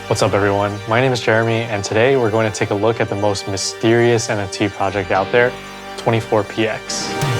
What's up everyone, my name is Jeremy and today we're going to take a look at the most mysterious NFT project out there, 24px.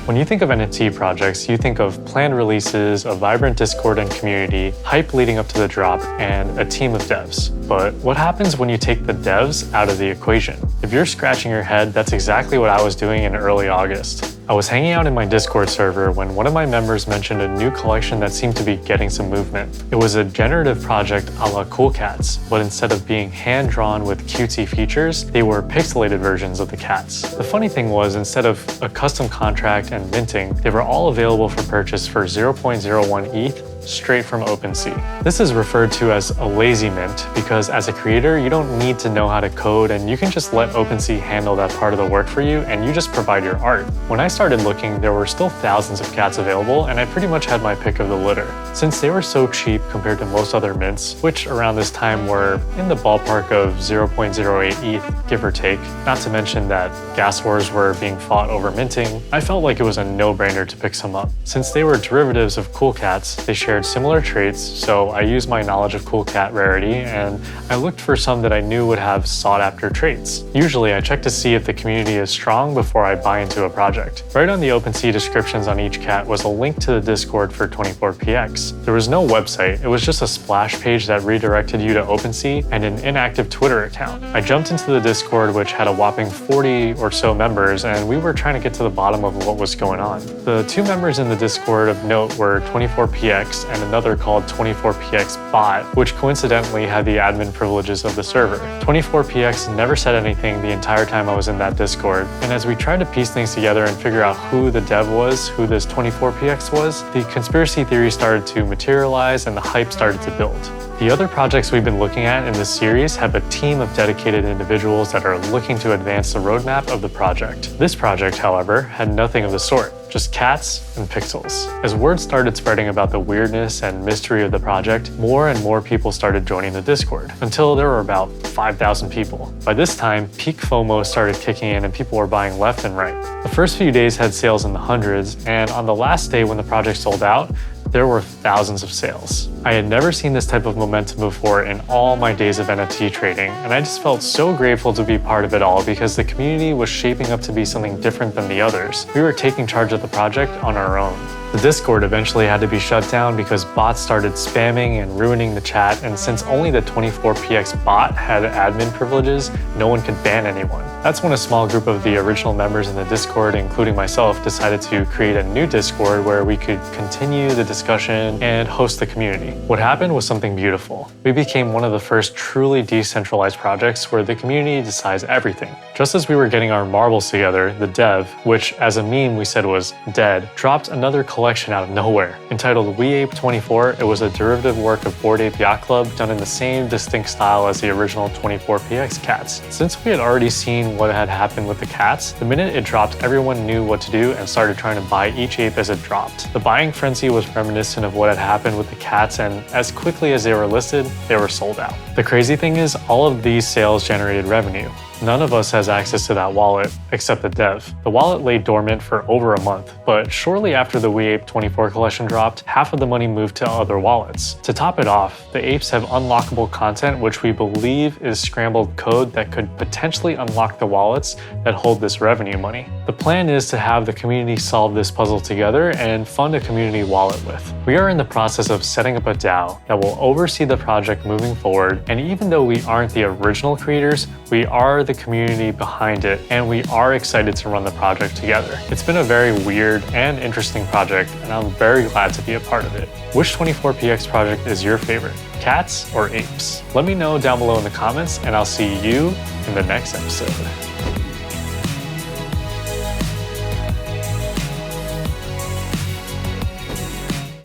When you think of NFT projects, you think of planned releases, a vibrant Discord and community, hype leading up to the drop, and a team of devs. But what happens when you take the devs out of the equation? If you're scratching your head, that's exactly what I was doing in early August. I was hanging out in my Discord server when one of my members mentioned a new collection that seemed to be getting some movement. It was a generative project a la Cool Cats, but instead of being hand-drawn with cutesy features, they were pixelated versions of the cats. The funny thing was, instead of a custom contract and minting, they were all available for purchase for 0.01 ETH straight from OpenSea. This is referred to as a lazy mint because as a creator, you don't need to know how to code and you can just let OpenSea handle that part of the work for you and you just provide your art. When I started looking, there were still thousands of cats available and I pretty much had my pick of the litter. Since they were so cheap compared to most other mints, which around this time were in the ballpark of 0.08 ETH, give or take, not to mention that gas wars were being fought over minting, I felt like it was a no-brainer to pick some up. Since they were derivatives of Cool Cats, they shared similar traits, so I used my knowledge of Cool Cat rarity and I looked for some that I knew would have sought-after traits. Usually I check to see if the community is strong before I buy into a project. Right on the OpenSea descriptions on each cat was a link to the Discord for 24px. There was no website, it was just a splash page that redirected you to OpenSea and an inactive Twitter account. I jumped into the Discord, which had a whopping 40 or so members, and we were trying to get to the bottom of what was going on. The two members in the Discord of note were 24px and another called 24px bot, which coincidentally had the admin privileges of the server. 24px never said anything the entire time I was in that Discord, and as we tried to piece things together and figure out who the dev was, who this 24px was, the conspiracy theory started to materialize and the hype started to build. The other projects we've been looking at in this series have a team of dedicated individuals that are looking to advance the roadmap of the project. This project, however, had nothing of the sort, just cats and pixels. As word started spreading about the weirdness and mystery of the project, more and more people started joining the Discord, until there were about 5,000 people. By this time, peak FOMO started kicking in and people were buying left and right. The first few days had sales in the hundreds, and on the last day when the project sold out, there were thousands of sales. I had never seen this type of momentum before in all my days of NFT trading, and I just felt so grateful to be part of it all because the community was shaping up to be something different than the others. We were taking charge of the project on our own. The Discord eventually had to be shut down because bots started spamming and ruining the chat, and since only the 24px bot had admin privileges, no one could ban anyone. That's when a small group of the original members in the Discord, including myself, decided to create a new Discord where we could continue the discussion and host the community. What happened was something beautiful. We became one of the first truly decentralized projects where the community decides everything. Just as we were getting our marbles together, the dev, which as a meme we said was dead, dropped another collection out of nowhere. Entitled WeApe24, it was a derivative work of Bored Ape Yacht Club done in the same distinct style as the original 24px cats. Since we had already seen what had happened with the cats, the minute it dropped, everyone knew what to do and started trying to buy each ape as it dropped. The buying frenzy was reminiscent of what had happened with the cats, and as quickly as they were listed, they were sold out. The crazy thing is, all of these sales generated revenue. None of us has access to that wallet, except the dev. The wallet lay dormant for over a month, but shortly after the WeApe24 collection dropped, half of the money moved to other wallets. To top it off, the apes have unlockable content which we believe is scrambled code that could potentially unlock the wallets that hold this revenue money. The plan is to have the community solve this puzzle together and fund a community wallet with. We are in the process of setting up a DAO that will oversee the project moving forward, and even though we aren't the original creators, we are the community behind it, and we are excited to run the project together. It's been a very weird and interesting project, and I'm very glad to be a part of it. Which 24px project is your favorite? Cats or apes? Let me know down below in the comments, and I'll see you in the next episode.